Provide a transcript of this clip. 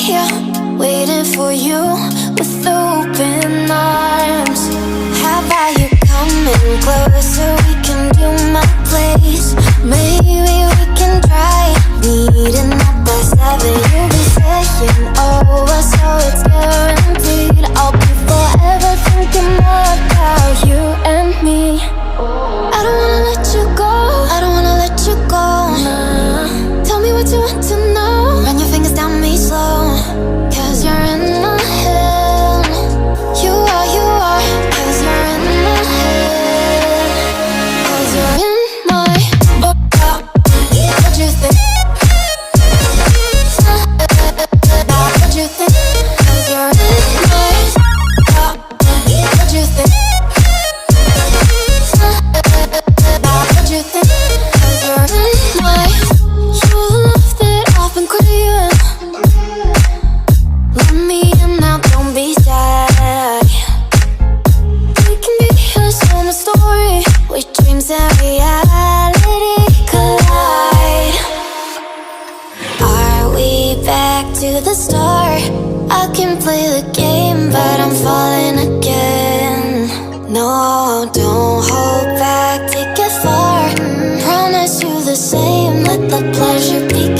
here, waiting for you with open arms. How about you coming closer? We can do my place. Maybe we can try meeting up by 7. You'll be saying over, so it's guaranteed. I'll be forever thinking about you and me. I don't wanna let you go, I don't wanna let you go, nah. Tell me what you want to know. Run your fingers down me slow, cause you're in my head. You are, cause you're in my head. Cause you're in my what you think? What you think? Cause you're in my what you think? What you think? Cause you're in my you love that I've been craving. Let me in now, don't be shy. We can be a summer story with dreams and reality collide. Are we back to the start? I can play the game, but I'm falling again. No, don't hold back, take it far. Promise you the same, let the pleasure begin.